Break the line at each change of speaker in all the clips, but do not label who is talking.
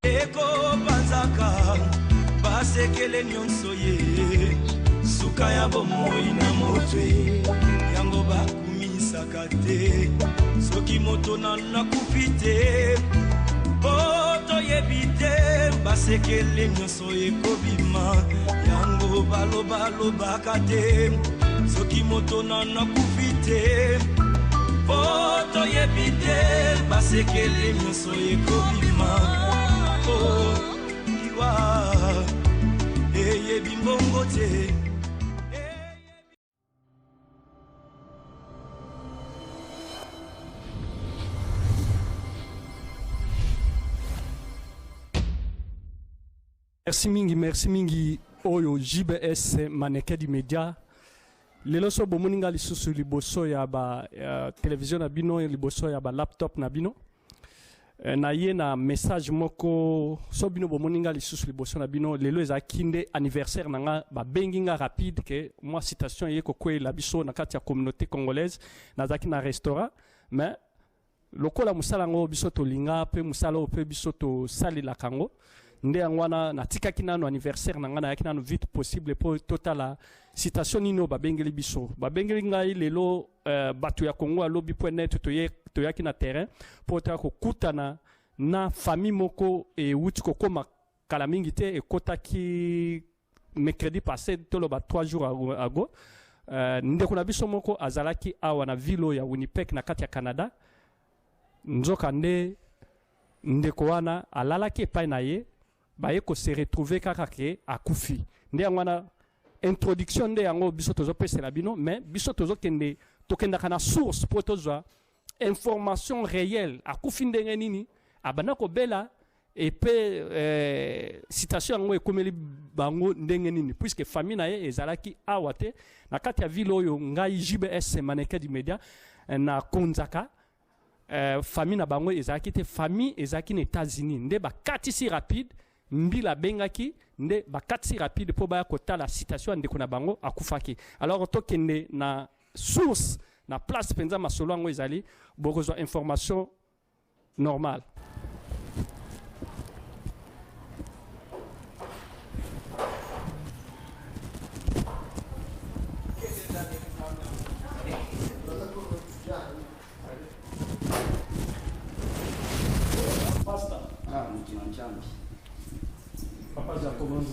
Eko panzaka basekele nyonso ye suka ya bomoi na motwe yango bakumisaka te soki moto na kupite poto yebite basekele nyonso ekobima yango balobaka te soki moto na kupite poto yebite basekele nyonso ekobima oh iwa yebi mbongo te.
Merci mingi oyo JBS maneke di media lelo so bomoninga lisusu liboso ya ba television na bino liboso ya ba laptop na bino na ye na message moko so bino bomoninga lisusu liboso na bino lelo ezaki nde anniversaire nanga ba benginga rapide ke moi citation ye ko kwela biso na kati ya communauté congolaise nazaki na restaurant mais lokola musala ngo biso to linga pe musala ope biso to sali la kango nde angwana na tikaki nano anniversaire nanga na yaki nano vite possible pour totala citation nino babengeli biso babengeli ngai lelo batu ya Congo alobi.net to yaki na terrain pour ta ko kutana na famille moko e wuti ko koma kala mingi te e kotaki mercredi passé tolo ba 3 jours ago nde kuna biso moko azalaki awa na ville ya Winnipeg na kati ya Canada nzoka ndeko wana alalaki epai na ye baye ko se retrouver kaka ke akufi nde ngwana introduction nde yango biso tozo pesela bino mais biso tozo kende tokenda kana source pour tozo information réelle akufi ndenge nini abana ko bela et pe citation yango ekomeli bango ndenge nini puisque famille na ye ezalaki awate na kati ya ville oyo ngai JBS maneke di media na konzaka famille na bango ezalaki te famille ezalaki na États-Unis nde bakati si rapide mbila bengaki nde bakati rapide po baya kotala citation ndeko na bango akufaki alors tokende na source na place penza masolo ngo ezali bokozwa information normale. Papa Jacob,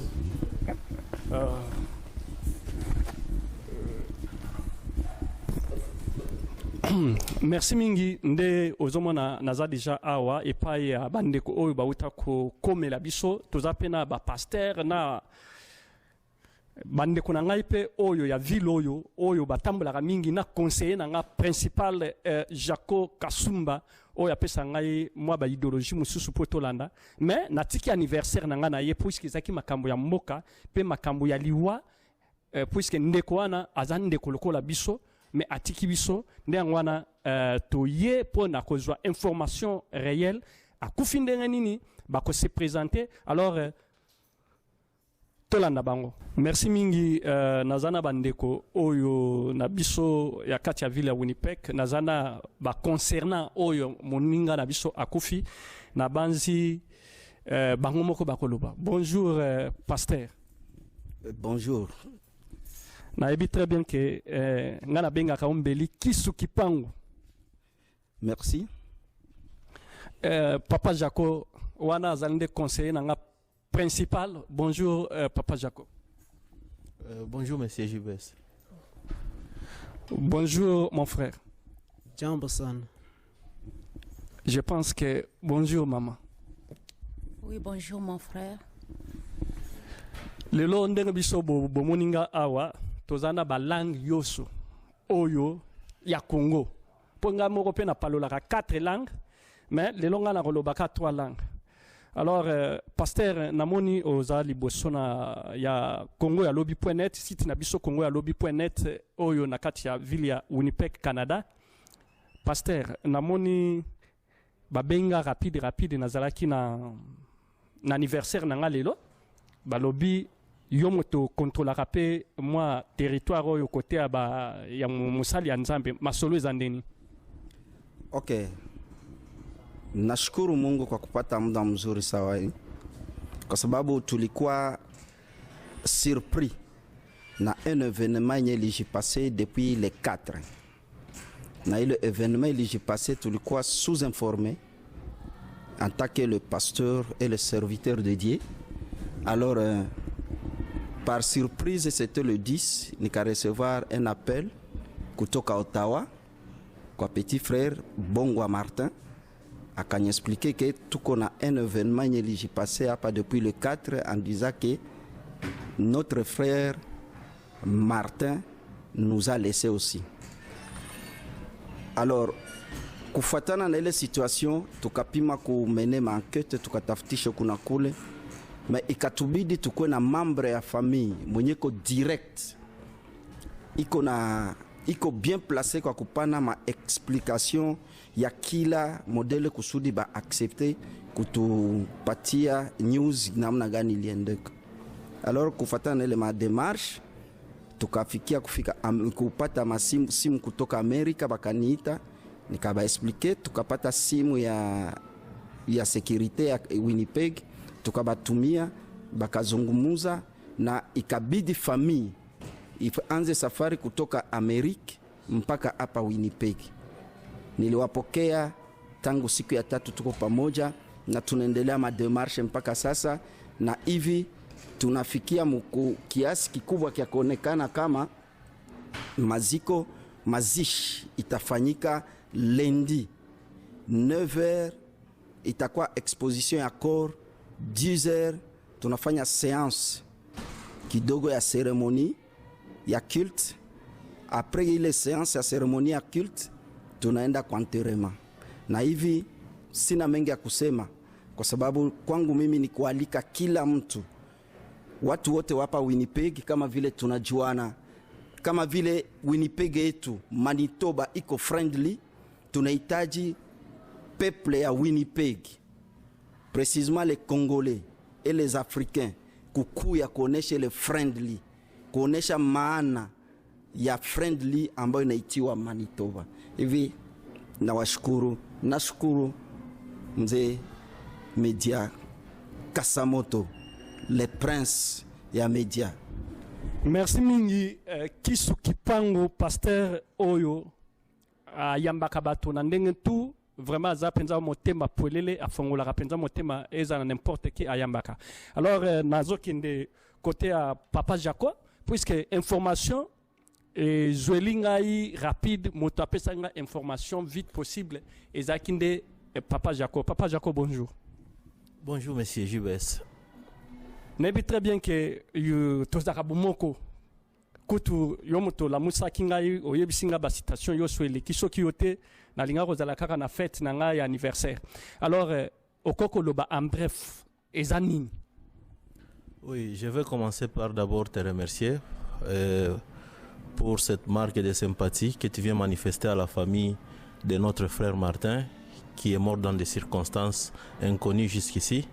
merci mingi nde ozomona naza deja awa epai ya bandeko oyo bauta ko komela biso toza pena ba pasteur na bandeko na ngai pe oyo ya ville oyo batambolaka mingi na conseiller na nga principal Jacob Kasumba oyo apesa ngai mwa ba idéologie mususu po tolanda mais natiki anniversaire na nga na ye puisque ezaki makambo ya mboka pe makambo ya liwa puisque ndeko wana azan ndeko lokola biso mais atiki biso nde ngwana to ye po na kozwa information réelle akufi ndenge nini bako se présenter alors tolanda bango. Merci mingi nazana bandeko oyo na biso ya kati ya ville ya Winnipeg nazana ba concernant oyo moninga na biso akufi na banzi bango moko bakoloba. Bonjour pasteur.
Bonjour.
Na ebi très bien que ngana benga ka ombeli kisu kipango.
Merci.
Papa Jacob wana azalinde conseiller na nga principal. Bonjour Papa Jacob.
Bonjour monsieur JBS.
Bonjour mon frère.
Jambosan.
Je pense que bonjour maman.
Oui, bonjour mon frère.
Lelo ndenge biso bomoninga awa tozana ba langue yoso oyo ya Congo. Ponga moko pe na palolaka 4 langues mais lelo nga na kolobaka 3 langues. Alors pasteur namoni oza liboso na ya Congo ya lobby.net site na biso Congo ya lobby.net oyo na kati ya ville ya Winnipeg Canada. Pasteur namoni babenga rapide nazalaki na anniversaire na nga lelo balobi yo moto contrôlera pe moi territoire oyo côté ya musali ya Nzambe masolo ezandeni.
OK. Nashukuru Mungu kwa kupata muda mzuri sawa hii. Kwa sababu tulikuwa surpris na un événement yenye ilijipasse depuis le 4. Na ile événement ilijipasse tulikuwa sous-informé en tant que le pasteur et le serviteur de Dieu. Alors par surprise, c'était le 10, nika recevoir un appel kutoka Ottawa kwa petit frère Bongwa Martin akaniexpliquer que tuko na un événement yenye ilijipasse hapa depuis le 4 en disant que notre frère Martin nous a laissé aussi. Alors, kufuatana na ile situation, tukapima kumene enquête, tukatafutisha kuna kule, mais ikatubidi tukue na membre ya famille mwenye ko direct, iko bien placé kwa kupana ma explication ya kila modele kusudi ba accepter kutupatia news namna gani iliendeka. Alors kufuatana na ile ma démarche tukafikia kupata simu kutoka Amerika, bakaniita nikaba expliquer, tukapata simu ya security ya Winnipeg, tukabatumia bakazungumuza na ikabidi famille ianze safari kutoka Amerika mpaka hapa Winnipeg. Niliwapokea tangu siku ya 3 tuko pamoja na tunaendelea mademarche mpaka sasa, na hivi tunafikia kiasi kikubwa kia kuonekana kama mazishi itafanyika lundi 9h, itakuwa exposition ya corps 10h, tunafanya séance kidogo ya cérémonie ya culte. Après ile séance ya cérémonie ya culte tunaenda kwa enterrement. Na hivi sina mengi ya kusema kwa sababu kwangu mimi ni kualika kila mtu, watu wote wapa Winnipeg, kama vile tunajuana, kama vile Winnipeg yetu Manitoba iko friendly, tunahitaji peuple ya Winnipeg, précisément les Congolais et les Africains, kukuya kuonesha le friendly, kuonesha maana ya friendly ambayo inaitiwa Manitoba. Hivi nashukuru mzee Media Kasamoto, le prince ya media.
Merci mingi Kisu Kipango pasteur oyo yambaka bato na ndenge tu vraiment za penza motema polele afongola penza motema eza na n'importe qui ayambaka. Alors nazo kende côté à Papa Jaco, puisque information et Zoelingai rapide moto apesanga information vite possible ezakinde Papa Jaco. Papa Jaco, bonjour.
Bonjour monsieur JBS.
Nebi très bien que tozaka bomoko kutu yomoto la musa kingai oyebisinga ba citation yo sweli kisoki yote na linga kozala kaka na fête na ngai anniversaire. Alors okoko loba en bref ezanini.
Oui, je vais commencer par d'abord te remercier pour cette marque de sympathie que tu viens manifester à la famille de notre frère Martin qui est mort dans des circonstances inconnues jusqu'ici.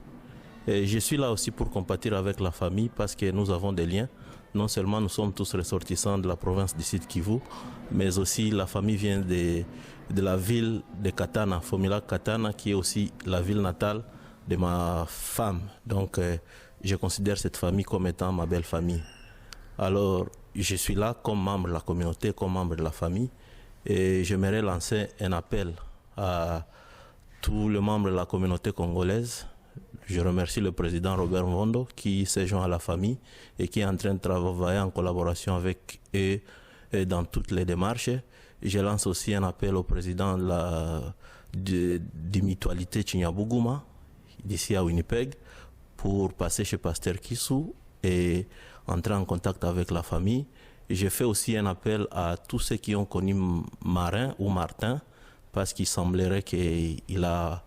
Et je suis là aussi pour compatir avec la famille parce que nous avons des liens. Non seulement nous sommes tous ressortissants de la province du Sud Kivu, mais aussi la famille vient de la ville de Katana, Fomila Katana, qui est aussi la ville natale de ma femme. Donc je considère cette famille comme étant ma belle famille. Alors je suis là comme membre de la communauté, comme membre de la famille, et j'aimerais lancer un appel à tous les membres de la communauté congolaise. Je remercie le président Robert Mvondo qui s'est joint à la famille et qui est en train de travailler en collaboration avec eux dans toutes les démarches. Je lance aussi un appel au président de mutualité Chinyabuguma, d'ici à Winnipeg, pour passer chez Pasteur Kisu et entrer en contact avec la famille. Je fais aussi un appel à tous ceux qui ont connu Marin ou Martin, parce qu'il semblerait qu'il a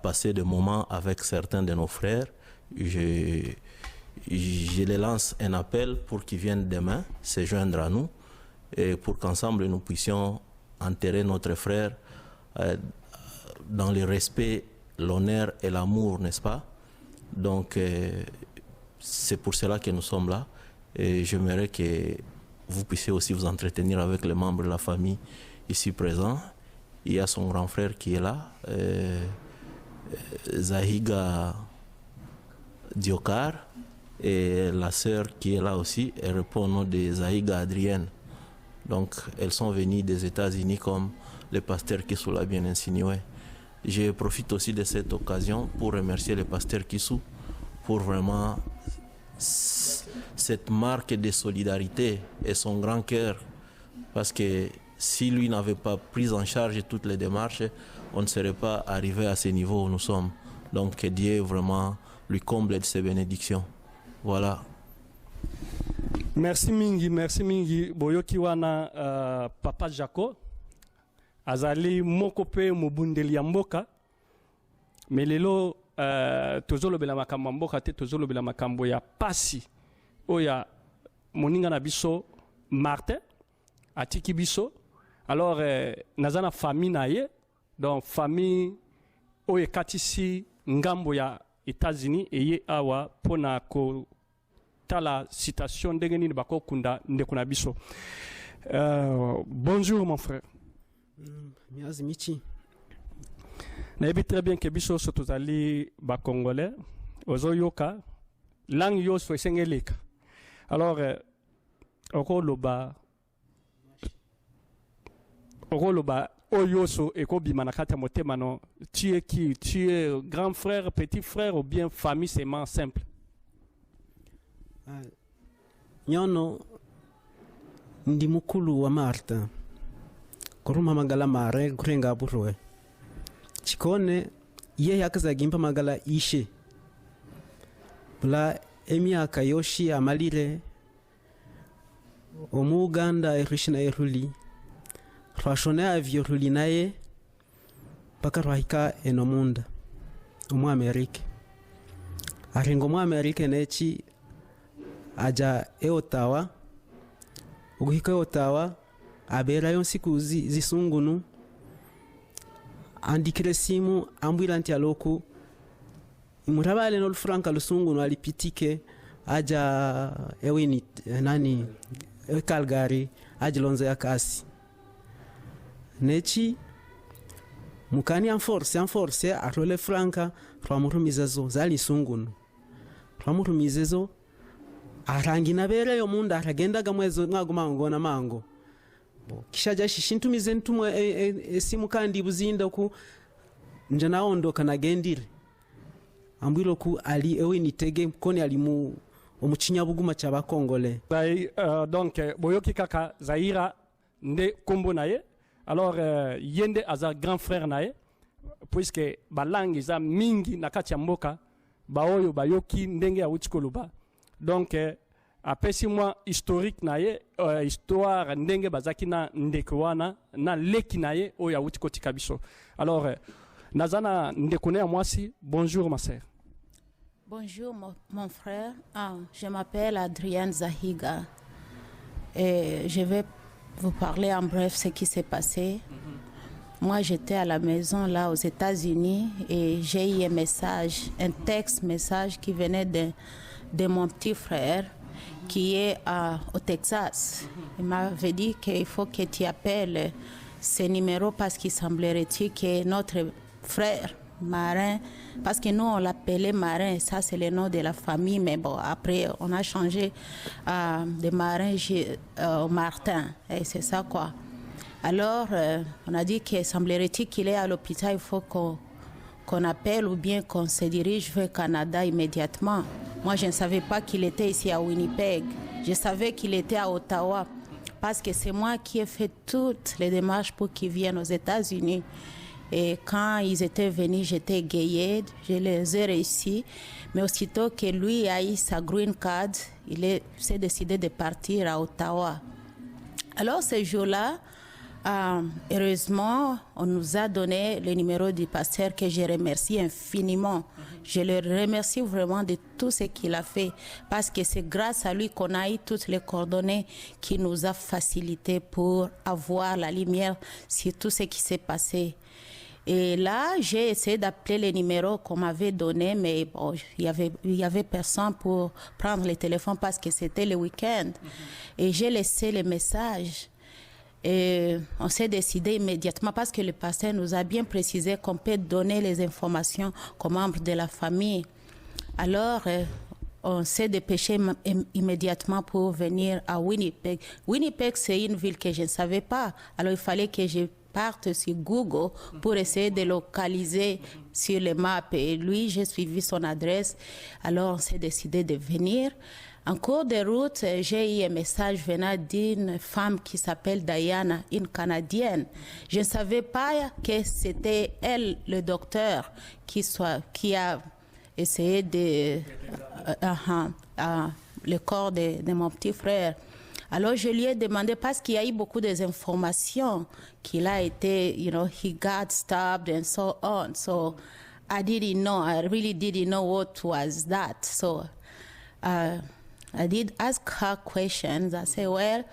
passé des moments avec certains de nos frères. Je les lance un appel pour qu'ils viennent demain se joindre à nous et pour qu'ensemble nous puissions enterrer notre frère dans le respect, l'honneur et l'amour, n'est-ce pas? Donc c'est pour cela que nous sommes là et j'aimerais que vous puissiez aussi vous entretenir avec les membres de la famille ici présents il y a son grand frère qui est là, Zahiga Diokar, et la sœur qui est là aussi, elle répond au nom de Zahiga Adrienne. Donc elles sont venues des États-Unis comme le pasteur Kissou l'a bien insinué. Je profite aussi de cette occasion pour remercier le pasteur Kissou pour vraiment cette marque de solidarité et son grand cœur, parce que si lui n'avait pas pris en charge toutes les démarches, on ne serait pas arrivé à ce niveau où nous sommes. Donc que Dieu vraiment lui comble de ses bénédictions. Voilà.
Merci mingi. Boyoki wana Papa Jaco. Azali mokope mobundeli ya mboka. Mais lelo tozolo bela makambo mboka te tozolo bela makambo ya pasi. Oya moninga na biso Martin atiki biso. Alors nazana famille na ye. Donc famille oye katisi ngambo ya États-Unis et ye awa pona ko tala citation ndengeni bako kunda ndekuna biso. Bonjour mon frère.
Miazi Michi.
Naebi très bien que biso sotozali ba congolais ozo yoka langue yo so sengeleka. Alors okoloba oyoso ekobima na kati ya motema no, tu es qui? Tu es grand frère, petit frère ou bien famille seulement simple?
Nyono ndi mukulu wa Marta kuruma magala mare kurenga burwe chikone ye yakazagimpa magala ishe bula emyaka yoshi amalire omu Uganda erishina eruli rwashone avyo ruli naye mpaka rwahika enomunda omu Amerika. Aringo mu Amerika nechi aja Ottawa. Uguhika Ottawa aberayo nsiku zisungunu andikire simu ambwira nti aloku imurabale no franka lusungunu alipitike aja ewini nani Calgary ajilonza ya kasi nechi mukani enforce arole franka rwamurumizezo zali sungunu rwamurumizezo arangi nabere yo munda aragendaga mwezo mwaguma ngona mango kishaja shishintumize ntumwe esimu kandi buzinda ku nje naondoka nagendire ambwiro ku ali ewe nitege koni ali mu omuchinya buguma cha bakongole
donc boyoki kaka Zaira nde kombo naye. Alors yende aza grand frère naye puisque balangi za mingi na kati ya mboka baoyo bayoki ndenge ya utikoloba. Donc apesi moi historique naye histoire ndenge bazaki na ndeko wana na leki naye oya utikoti kabiso. Alors nazana ndekone ya mwasi. Bonjour ma sœur.
Bonjour mon frère. Je m'appelle Adrienne Zahiga et je vais vous parler en bref ce qui s'est passé. Moi, j'étais à la maison là aux États-Unis et j'ai eu un texte-message qui venait de mon petit frère qui est au Texas. Il m'avait dit qu'il faut que tu appelles ce numéro parce qu'il semblerait-il que notre frère Marin, parce que nous on l'appelait Marin, ça c'est le nom de la famille, mais bon après on a changé de Marin au Martin, et c'est ça quoi. Alors on a dit que semblerait-il qu'il est à l'hôpital, il faut qu'on appelle ou bien qu'on se dirige vers Canada immédiatement. Moi je ne savais pas qu'il était ici à Winnipeg, je savais qu'il était à Ottawa parce que c'est moi qui ai fait toutes les démarches pour qu'il vienne aux États-Unis. Et quand ils étaient venus, j'étais égayée, je les ai réussi. Mais aussitôt que lui a eu sa green card, il s'est décidé de partir à Ottawa. Alors ce jour-là, heureusement, on nous a donné le numéro du pasteur que je remercie infiniment. Je le remercie vraiment de tout ce qu'il a fait parce que c'est grâce à lui qu'on a eu toutes les coordonnées qui nous a facilité pour avoir la lumière sur tout ce qui s'est passé. Et là, j'ai essayé d'appeler les numéros qu'on m'avait donnés, mais bon, il y avait personne pour prendre le téléphone parce que c'était le week-end. Et j'ai laissé les messages. Et on s'est décidé immédiatement parce que le pasteur nous a bien précisé qu'on peut donner les informations aux membres de la famille. Alors, on s'est dépêché immédiatement pour venir à Winnipeg. Winnipeg, c'est une ville que je ne savais pas. Alors, il fallait que je parte sur Google pour essayer de localiser sur les maps. Et lui, j'ai suivi son adresse. Alors, on s'est décidé de venir. En cours de route, j'ai eu un message venant d'une femme qui s'appelle Diana, une Canadienne. Je ne savais pas que c'était elle, le docteur, qui a essayé de... le corps de mon petit frère. Alors, je lui ai demandé, parce qu'il y a eu beaucoup d'informations, qu'il a été, he got stabbed and so on. So, I really didn't know what was that. So, I did ask her questions. I said, well,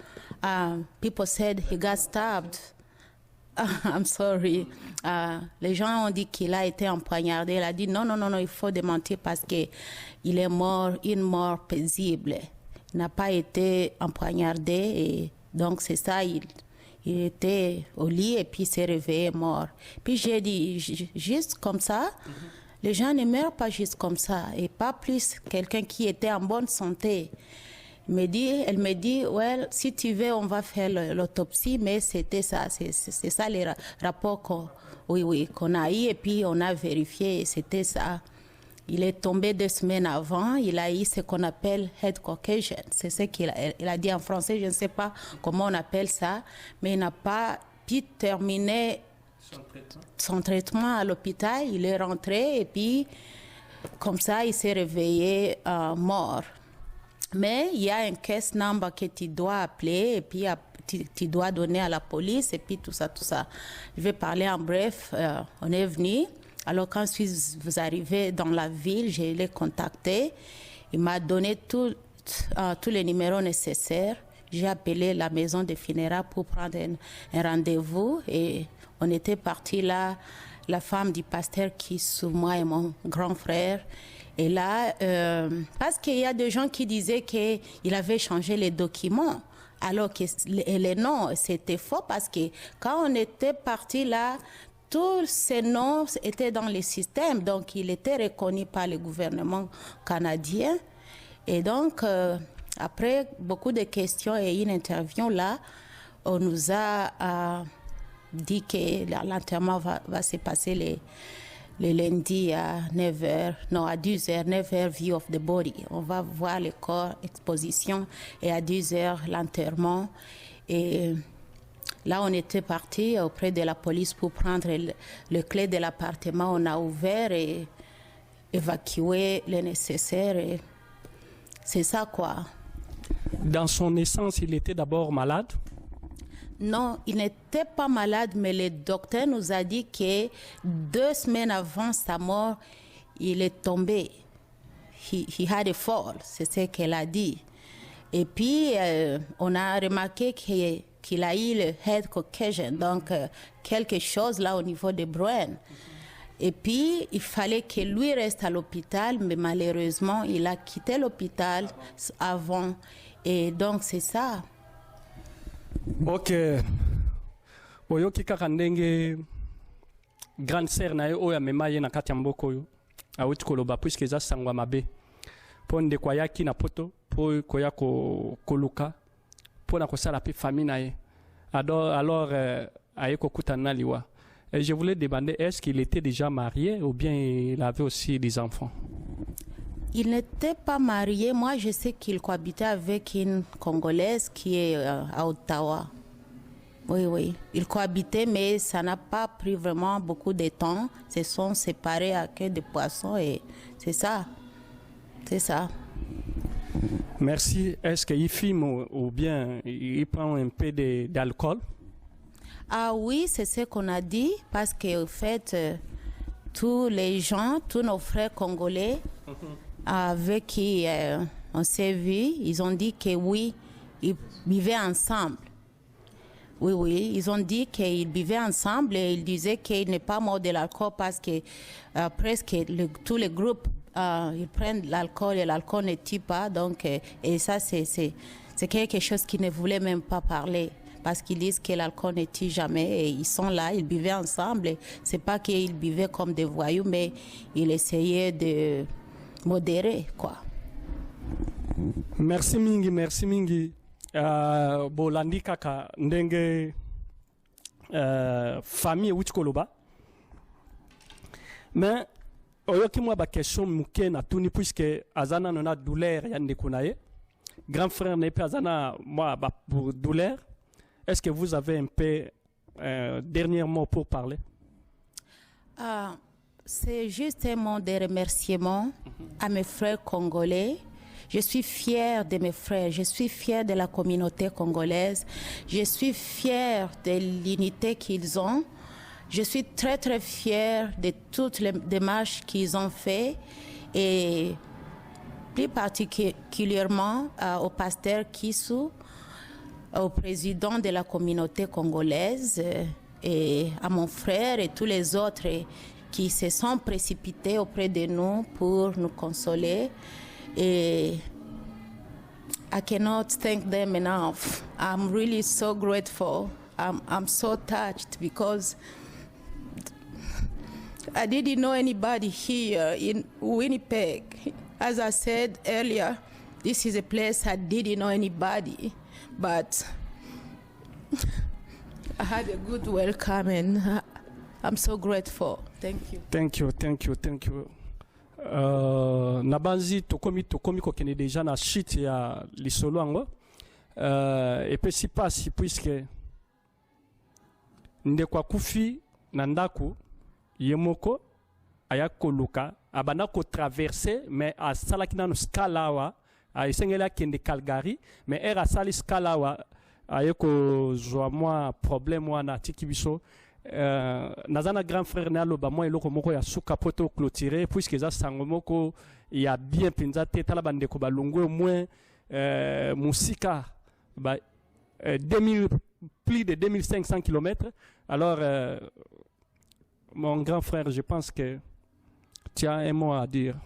people said he got stabbed. I'm sorry. Les gens ont dit qu'il a été empoignardé. Elle a dit, non, il faut démentir parce qu'il est mort, une mort paisible. Il n'a pas été empoignardé et donc c'est ça, il était au lit et puis il s'est réveillé mort. Puis j'ai dit, juste comme ça, les gens ne meurent pas juste comme ça et pas plus quelqu'un qui était en bonne santé. Elle me dit, well, si tu veux, on va faire l'autopsie, mais c'était ça, c'est ça les rapports qu'on a eu et puis on a vérifié, c'était ça. Il est tombé 2 semaines avant, il a eu ce qu'on appelle head concussion. C'est ce qu'il a dit en français, je ne sais pas comment on appelle ça, mais il n'a pas pu terminer son traitement à l'hôpital. Il est rentré et puis, comme ça, il s'est réveillé mort. Mais il y a un case number que tu dois appeler et puis tu dois donner à la police et puis tout ça. Je vais parler en bref. On est venu. Alors, quand vous arrivez dans la ville, je l'ai contacté. Il m'a donné tous les numéros nécessaires. J'ai appelé la maison de funérailles pour prendre un rendez-vous. Et on était partis là, la femme du pasteur qui est sous moi et mon grand frère. Et là, parce qu'il y a des gens qui disaient qu'il avait changé les documents. Alors que les noms, c'était faux parce que quand on était partis là, tous ces noms étaient dans le système, donc il était reconnu par le gouvernement canadien. Et donc, après beaucoup de questions et une interview là, on nous a dit que l'enterrement va se passer le lundi à 9h, non à 10h, 9h, view of the body. On va voir le corps, exposition, et à 10h, l'enterrement. Et là, on était parti auprès de la police pour prendre le clé de l'appartement. On a ouvert et évacué le nécessaire. Et c'est ça, quoi.
Dans son essence, il était d'abord malade?
Non, il n'était pas malade, mais le docteur nous a dit que 2 semaines avant sa mort, il est tombé. He had a fall, c'est ce qu'elle a dit. Et puis, on a remarqué qu'il a eu le head concussion, donc quelque chose là au niveau des brain. Et puis, il fallait que lui reste à l'hôpital, mais malheureusement, il a quitté l'hôpital avant. Et donc, c'est ça.
Ok. Oyoki kaka ndenge grande sœur na ye oyo amema ye na kati ya mboka oyo awuti koloba puisque eza sangwa mabe mpo ndeko ayaki na poto mpo koya koluka mpo na kosala mpe famille na ye alors aye kokutana na liwa. Et je voulais demander, est-ce qu'il était déjà marié ou bien il avait aussi des enfants?
Il n'était pas marié. Moi, je sais qu'il cohabitait avec une Congolaise qui est à Ottawa. Oui. Ils cohabitaient, mais ça n'a pas pris vraiment beaucoup de temps. Ils se sont séparés à queue de poisson et c'est ça. C'est ça.
Merci. Est-ce qu'il fume ou bien il prend un peu d'alcool?
Ah oui, c'est ce qu'on a dit, parce qu'en fait, tous les gens, tous nos frères congolais avec qui on s'est vus, ils ont dit que oui, ils vivaient ensemble. Oui, ils ont dit qu'ils vivaient ensemble et ils disaient qu'il n'est pas mort de l'alcool parce que presque tous les groupes, ils prennent l'alcool et l'alcool ne tue pas. Donc, et ça, c'est quelque chose qu'ils ne voulaient même pas parler. parce qu'ils disent que l'alcool ne tue jamais et ils sont là, ils buvaient ensemble. C'est pas qu'ils buvaient comme des voyous, mais ils essayaient de modérer, quoi.
Merci mingi. Bolandi kaka ndenge famille wuti koloba. Mais oyoki mwa ba question muke na tuni puisque azana nona douleur ya ndekunaye. Grand frère n'est pas azana moi pour douleur. Est-ce que vous avez un peu dernier mot pour parler?
C'est juste un mot de remerciement à mes frères congolais. Je suis fière de mes frères, je suis fière de la communauté congolaise, je suis fière de l'unité qu'ils ont. Je suis très très fière de toutes les démarches qu'ils ont faites et plus particulièrement au pasteur Kissou, au président de la communauté congolaise et à mon frère et tous les autres qui se sont précipités auprès de nous pour nous consoler. I cannot thank them enough. I'm really so grateful. I'm so touched because I didn't know anybody here in Winnipeg. As I said earlier, this is a place I didn't know anybody, but I had a good welcome and I'm so grateful. Thank you.
Thank you. Nabanzi tokomi kokene déjà na shit ya lisolo ango et puis si passe puisque ndekwa kufi na ndaku yemoko aya koluka abana ko traverser mais a salaki na skalawa a esengela kende Calgary mais era sali skalawa ayeko zwa moi problème wana tikibiso. Nazana grand frère na loba moi eloko moko ya suka poto clôturer puisque za sango moko ya bien penza te tala bande ko balungu au moins musika ba 2000 plus de 2500 km. Alors mon grand frère, je pense que tu as un mot à dire.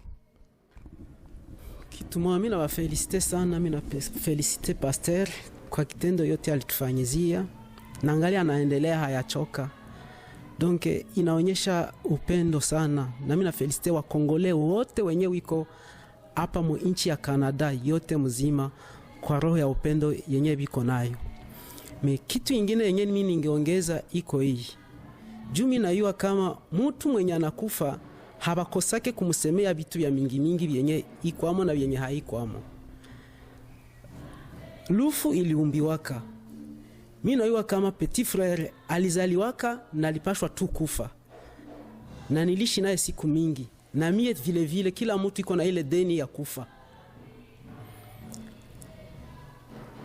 Kitu mimi na wafelicite sana, mimi na felicite pastor kwa kitendo yote alitufanyizia na angalia anaendelea hayachoka. Donc inaonyesha upendo sana. Na mimi na felicite wa Kongole wote wenye wiko hapa mu nchi ya Canada yote mzima kwa roho ya upendo yenye biko nayo. Me kitu ingine yenye mimi ningeongeza iko hii. Jumi na yua kama mtu mwenye anakufa habakosake kumsemea vitu vya mingi vyenye ikwamo na vyenye haikwamo. Lufu iliumbiwaka. Mimi najua kama petit frère alizaliwaka na alipashwa tu kufa. Na nilishi naye siku mingi. Na mie vile vile kila mtu iko na ile deni ya kufa.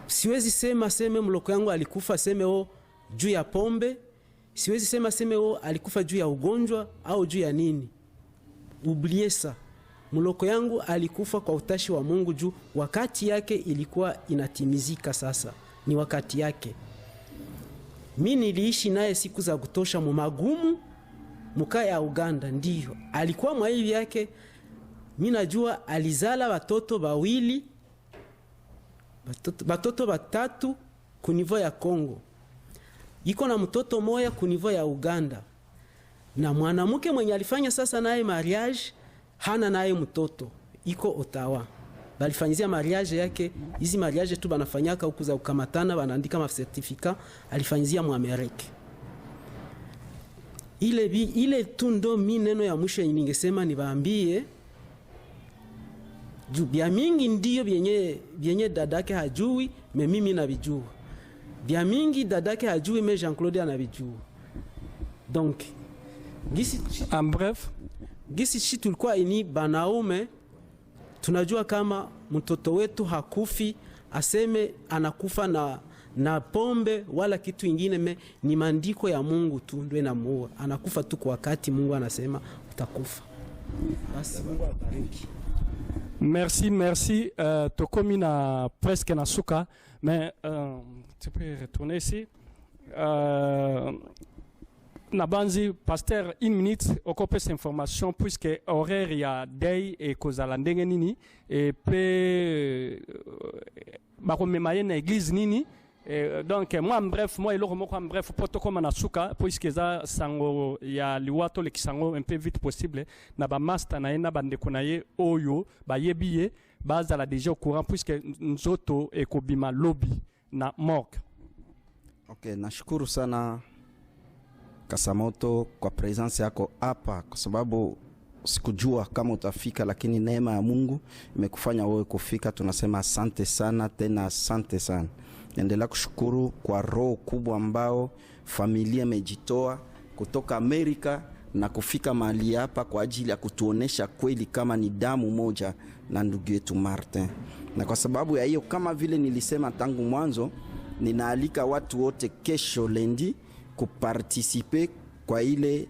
Siwezi sema mloko yangu alikufa seme juu ya pombe. Siwezi sema alikufa juu ya ugonjwa au juu ya nini. Ubliesa. Mloko yangu alikufa kwa utashi wa Mungu juu wakati yake ilikuwa inatimizika sasa. Ni wakati yake. Mimi niliishi naye siku za kutosha mu magumu muka ya Uganda ndiyo. Alikuwa mwaivi yake. Mimi najua alizala watoto bawili. Batoto batatu kunivo ya Kongo. Iko na mtoto moya kunivo ya Uganda. Na mwanamke mwenye alifanya sasa naye mariage hana naye mtoto. Iko Ottawa. Balifanyizia mariage yake, hizi mariage tu banafanyaka huku za ukamatana, banaandika ma certificat, alifanyizia mu Amerika. Ile tu ndo mimi neno ya mwisho ningesema niwaambie juu bia mingi ndiyo byenye dadake hajui, mimi nabijua. Bia mingi dadake hajui, me Jean-Claude anabijua. Donc gisi
en bref,
gisi shi tulikuwa ini banaume tunajua kama mtoto wetu hakufi aseme anakufa na pombe wala kitu ingine, ni maandiko ya Mungu tu ndio inamuua. Anakufa tu kwa wakati Mungu anasema utakufa. Basi Mungu abariki.
Merci. Tokomi na presque na suka, mais tu peux retourner ici. Nabanzi, pasteur, 1 minute, okope cette information, puisque horaire ya day et kozala ndenge nini, et pe bakomemaye na église nini, Donc moi en bref moi eloko moko en bref poto koma na suka puisque za sango ya liwato le kisango un peu vite possible na ba master na ena bande konaye oyo ba yebiye baza la déjà au courant puisque nzoto ekobima lobby na morgue.
Okay, nashukuru sana Kasamoto kwa presence yako hapa kwa sababu sikujua kama utafika, lakini neema ya Mungu imekufanya wewe kufika. Tunasema asante sana, tena asante sana. Endelea kushukuru kwa roho kubwa ambao familia imejitoa kutoka Amerika na kufika mahali hapa kwa ajili ya kutuonesha kweli kama ni damu moja na ndugu yetu Martin. Na kwa sababu ya hiyo, kama vile nilisema tangu mwanzo, ninaalika watu wote kesho lendi kuparticiper kwa ile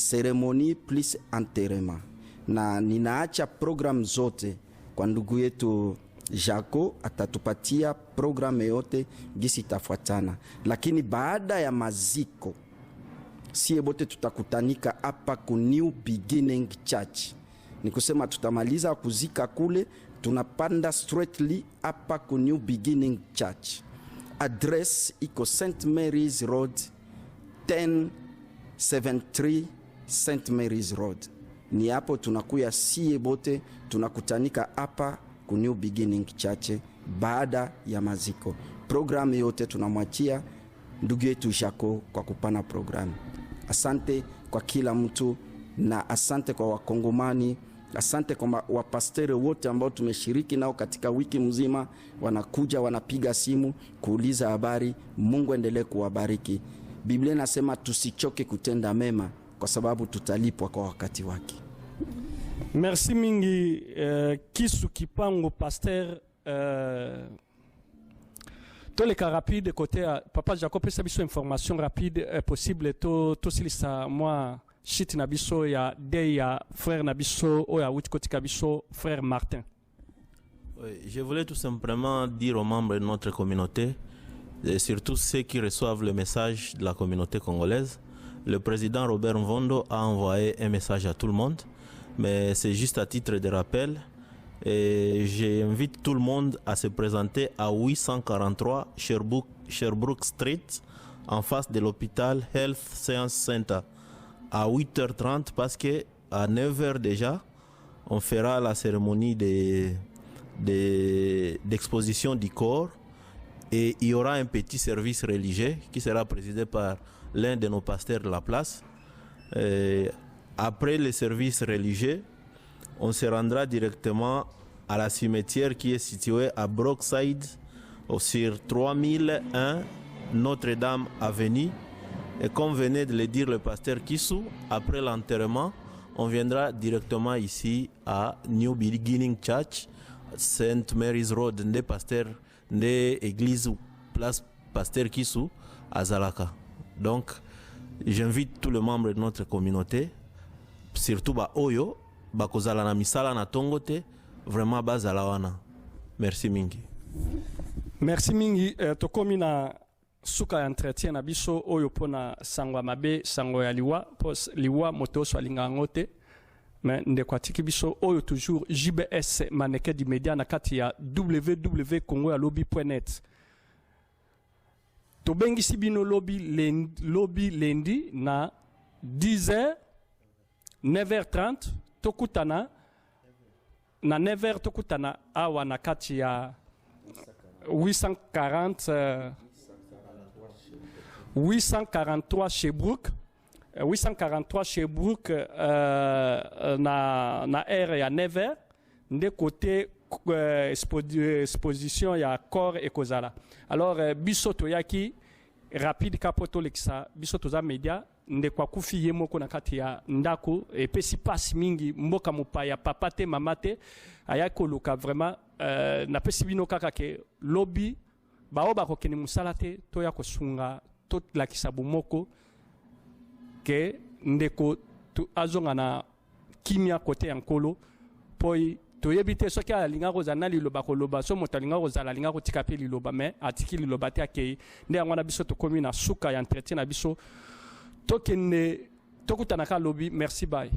ceremony plus enterrement, na ninaacha program zote kwa ndugu yetu Jaco, atatupatia program yote gisi tafuatana. Lakini baada ya maziko sie bote tutakutanika hapa ku New Beginning Church. Ni kusema tutamaliza kuzika kule, tunapanda straightly hapa ku New Beginning Church. Address iko St. Mary's Road 1073 St. Mary's Road. Ni hapo tunakuya sie bote tunakutanika hapa ku New Beginning Church baada ya maziko. Programu yote tunamwachia ndugu yetu Jaco kwa kupana programu. Asante kwa kila mtu na asante kwa Wakongomani, asante kwa wapasteri wote ambao tumeshiriki nao katika wiki mzima, wanakuja wanapiga simu kuuliza habari. Mungu endelee kuwabariki. Biblia inasema tusichoke kutenda mema kwa sababu tutalipwa kwa wakati wake.
Merci mingi Kisu Kipango pasteur toleka rapide côté papa Jacob pesa biso information rapide possible to silisa moi shit na biso ya de ya frère na biso o ya wuti kotika biso frère Martin.
Oui, je voulais tout simplement dire aux membres de notre communauté, et surtout ceux qui reçoivent le message de la communauté congolaise, le président Robert Mvondo a envoyé un message à tout le monde, mais c'est juste à titre de rappel. Et j'invite tout le monde à se présenter à 843 Sherbrooke Street, en face de l'hôpital Health Science Center, à 8h30, parce que à 9h déjà, on fera la cérémonie d'exposition du corps, et il y aura un petit service religieux qui sera présidé par l'un de nos pasteurs de la place. Et après le service religieux, on se rendra directement à la cimetière qui est située à Brookside, sur 3001 Notre-Dame Avenue. Et comme venait de le dire le pasteur Kisu, après l'enterrement, on viendra directement ici à New Beginning Church, St. Mary's Road, de pasteur, de église place pasteur Kisu à Zalaka. Donc, j'invite tous les membres de notre communauté, surtout Oyo, bakozala na misala na tongote, vraiment bazala wana. Merci mingi.
Merci mingi. Tokomi na suka ya entretien na biso oyo pona sangwa mabe sango ya liwa pos liwa moto so alinga ngote mais ndekwatiki biso oyo toujours JBS maneke di media na kati ya www.congoyalobi.net. Tobengi sibino lobby lendi na 10h 9h30 tokutana na 9h tokutana awa na kati ya 843 Sherbrooke 843 Sherbrooke na aire ya 9h nde côté exposition ya corps ekozala. Alors biso toyaki rapide kapoto lekisa biso toza media nde kwa kufi ye moko na kati ya ndako epesi pasi mingi mboka mopaya papa te mama te ayako luka vraiment na pesi bino kaka ke lobby bao bakokeni musala te toya kosunga to lakisa bomoko ke ndeko azonga na kimia kote ya nkolo poi toyebi te soki alinga kozala na liloba koloba so moto alinga kozala alinga kotika pe liloba me atiki liloba te akei nde yango na biso tokomi na suka ya entretien na biso tokende tokutanaka lobi. Merci, bye.